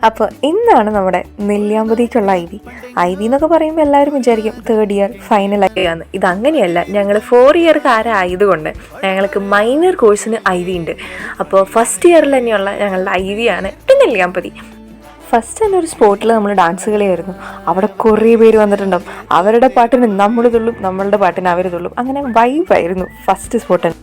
അപ്പോൾ ഇന്നാണ് നമ്മുടെ നെല്ലിയാമ്പതിക്കുള്ള ഐ വി എന്നൊക്കെ പറയുമ്പോൾ എല്ലാവരും വിചാരിക്കും 3rd ഇയർ ഫൈനൽ ആയാണ്. ഇതങ്ങനെയല്ല. ഞങ്ങൾ 4 ഇയർക്കാരായതുകൊണ്ട് ഞങ്ങൾക്ക് മൈനർ കോഴ്സിന് ഐ വി ഉണ്ട്. അപ്പോൾ ഫസ്റ്റ് ഇയറിൽ തന്നെയുള്ള ഞങ്ങളുടെ ഐ വി ആണ് നെല്ലിയാമ്പതി. ഫസ്റ്റ് തന്നെ ഒരു സ്പോട്ടിൽ നമ്മൾ ഡാൻസ് കളിയായിരുന്നു. അവിടെ കുറേ പേര് വന്നിട്ടുണ്ടാവും. അവരുടെ പാട്ടിന് നമ്മൾ തുള്ളും, നമ്മളുടെ പാട്ടിന് അവർ തുള്ളും. അങ്ങനെ വൈബായിരുന്നു ഫസ്റ്റ് സ്പോട്ടിൽ.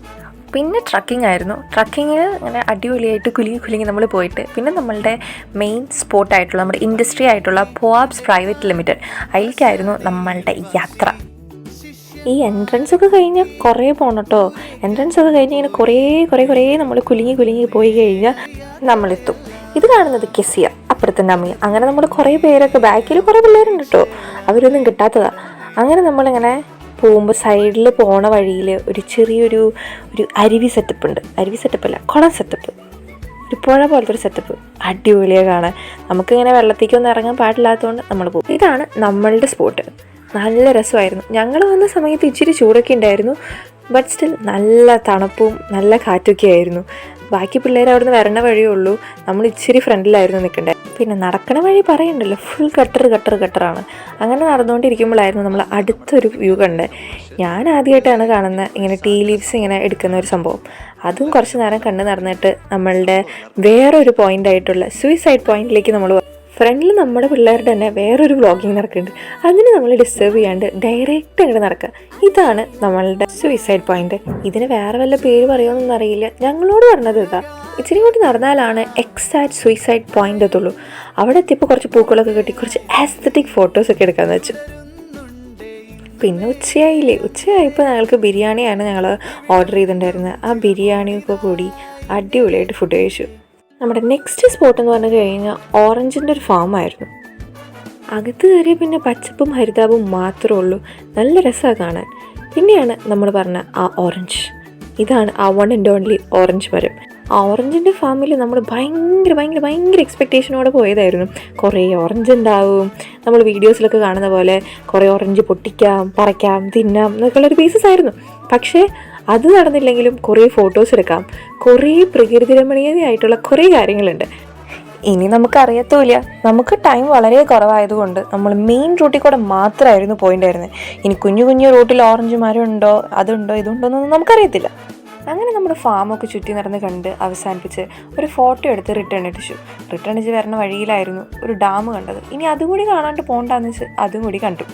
പിന്നെ ട്രക്കിംഗ് ആയിരുന്നു. ട്രക്കിങ്ങിന് അങ്ങനെ അടിപൊളിയായിട്ട് കുലുങ്ങി നമ്മൾ പോയിട്ട് പിന്നെ നമ്മളുടെ മെയിൻ സ്പോട്ടായിട്ടുള്ള നമ്മുടെ ഇൻഡസ്ട്രി ആയിട്ടുള്ള പോവാബ്സ് പ്രൈവറ്റ് ലിമിറ്റഡ് അതിലേക്കായിരുന്നു നമ്മളുടെ യാത്ര. ഈ എൻട്രൻസ് ഒക്കെ കഴിഞ്ഞാൽ കുറേ പോകണം കേട്ടോ. എൻട്രൻസ് ഒക്കെ കഴിഞ്ഞ് ഇങ്ങനെ കുറേ നമ്മൾ കുലുങ്ങി പോയി കഴിഞ്ഞാൽ നമ്മളെത്തും. ഇത് കാണുന്നത് കെസിയ, അപ്പുറത്തെ അമ്മയും. അങ്ങനെ നമ്മൾ കുറേ പേരൊക്കെ ബാക്കിൽ കുറേ പിള്ളേരുണ്ട് കേട്ടോ, അവരൊന്നും കിട്ടാത്തതാണ്. അങ്ങനെ നമ്മളിങ്ങനെ പോകുമ്പോൾ സൈഡിൽ പോണ വഴിയിൽ ഒരു ചെറിയൊരു അരുവി സെറ്റപ്പ് ഉണ്ട്. അരുവി സെറ്റപ്പല്ല, കുളം സെറ്റപ്പ്, ഒരു പുഴ പോലത്തെ ഒരു സെറ്റപ്പ്. അടിപൊളിയാണ് കാണാൻ. നമുക്കിങ്ങനെ വെള്ളത്തേക്കൊന്നും ഇറങ്ങാൻ പാടില്ലാത്തതുകൊണ്ട് നമ്മൾ പോകും. ഇതാണ് നമ്മളുടെ സ്പോട്ട്. നല്ല രസമായിരുന്നു. ഞങ്ങൾ വന്ന സമയത്ത് ഇച്ചിരി ചൂടൊക്കെ ഉണ്ടായിരുന്നു. ബട്ട് സ്റ്റിൽ നല്ല തണുപ്പും നല്ല കാറ്റൊക്കെ ആയിരുന്നു. ബാക്കി പിള്ളേർ അവിടെ നിന്ന് വരണ വഴിയേ ഉള്ളൂ. നമ്മൾ ഇച്ചിരി ഫ്രണ്ടിലായിരുന്നു നിൽക്കേണ്ടത്. പിന്നെ നടക്കണ വഴി പറയണ്ടല്ലോ, ഫുൾ ഗട്ടറാണ്. അങ്ങനെ നടന്നുകൊണ്ടിരിക്കുമ്പോഴായിരുന്നു നമ്മൾ അടുത്തൊരു വ്യൂ കണ്ടത്. ഞാൻ ആദ്യമായിട്ടാണ് കാണുന്നത് ഇങ്ങനെ ടീ ലീവ്സ് ഇങ്ങനെ എടുക്കുന്ന ഒരു സംഭവം. അതും കുറച്ച് നേരം കണ്ട് നടന്നിട്ട് നമ്മളുടെ വേറൊരു പോയിൻ്റായിട്ടുള്ള സൂയിസൈഡ് പോയിന്റിലേക്ക് നമ്മൾ ഫ്രണ്ടിൽ നമ്മുടെ പിള്ളേരുടെ തന്നെ വേറൊരു വ്ളോഗിങ് നടക്കുന്നുണ്ട്. അതിന് നമ്മൾ ഡിസ്റ്റർബ് ചെയ്യാണ്ട് ഡയറക്റ്റ് അങ്ങോട്ട് നടക്കുക. ഇതാണ് നമ്മളുടെ സൂയിസൈഡ് പോയിന്റ്. ഇതിന് വേറെ വല്ല പേര് പറയുമെന്നൊന്നും അറിയില്ല. ഞങ്ങളോട് പറഞ്ഞത് ഇതാ. ഇച്ചിരി കൂടി നടന്നാലാണ് എക്സാക്ട് സൂയിസൈഡ് പോയിന്റ് എത്തുള്ളൂ. അവിടെ എത്തിയപ്പോൾ കുറച്ച് പൂക്കളൊക്കെ കെട്ടി കുറച്ച് ആസ്തറ്റിക് ഫോട്ടോസൊക്കെ എടുക്കാമെന്ന് വെച്ചു. പിന്നെ ഉച്ചയായപ്പോൾ ഞങ്ങൾക്ക് ബിരിയാണിയാണ് ഞങ്ങൾ ഓർഡർ ചെയ്തിട്ടുണ്ടായിരുന്നത്. ആ ബിരിയാണിയൊക്കെ കൂടി അടിപൊളിയായിട്ട് ഫുഡ് കഴിച്ചു. നമ്മുടെ നെക്സ്റ്റ് സ്പോട്ട് എന്ന് പറഞ്ഞു കഴിഞ്ഞാൽ ഓറഞ്ചിൻ്റെ ഒരു ഫാമായിരുന്നു. അകത്ത് കയറിയ പിന്നെ പച്ചപ്പും ഹരിതാപവും മാത്രമേ ഉള്ളൂ. നല്ല രസമാണ് കാണാൻ. പിന്നെയാണ് നമ്മൾ പറഞ്ഞ ആ ഓറഞ്ച്. ഇതാണ് ആ വൺ ആൻഡ് ഓൺലി ഓറഞ്ച് മരം. ആ ഓറഞ്ചിൻ്റെ ഫാമിൽ നമ്മൾ ഭയങ്കര എക്സ്പെക്റ്റേഷനോടെ പോയതായിരുന്നു. കുറേ ഓറഞ്ച് ഉണ്ടാവും, നമ്മൾ വീഡിയോസിലൊക്കെ കാണുന്ന പോലെ കുറേ ഓറഞ്ച് പൊട്ടിക്കാം, പറിക്കാം, തിന്നാം എന്നൊക്കെയുള്ളൊരു പീസസ് ആയിരുന്നു. പക്ഷേ അത് നടന്നില്ലെങ്കിലും കുറേ ഫോട്ടോസ് എടുക്കാം, കുറേ പ്രകൃതി രമണീയതയായിട്ടുള്ള കുറേ കാര്യങ്ങളുണ്ട്. ഇനി നമുക്കറിയത്തുമില്ല. നമുക്ക് ടൈം വളരെ കുറവായതുകൊണ്ട് നമ്മൾ മെയിൻ റൂട്ടിൽ കൂടെ മാത്രമായിരുന്നു പോയിട്ടുണ്ടായിരുന്നത്. ഇനി കുഞ്ഞു റൂട്ടിൽ ഓറഞ്ച് മരം ഉണ്ടോ, അതുണ്ടോ, ഇതുണ്ടോ എന്നൊന്നും നമുക്കറിയത്തില്ല. അങ്ങനെ നമ്മുടെ ഫാമൊക്കെ ചുറ്റി നടന്ന് കണ്ട് അവസാനിപ്പിച്ച് ഒരു ഫോട്ടോ എടുത്ത് റിട്ടേൺ അടിച്ച് വരുന്ന വഴിയിലായിരുന്നു ഒരു ഡാം കണ്ടത്. ഇനി അതും കൂടി കാണാണ്ട് പോകണ്ടെന്ന് വെച്ച് അതും കൂടി കണ്ടു.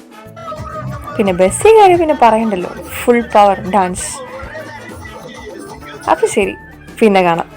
പിന്നെ ബസ്സിൽ കയറി പിന്നെ പറയണ്ടല്ലോ, ഫുൾ പവർ ഡാൻസ്. അപ്പോൾ ശരി, പിന്നെ കാണാം.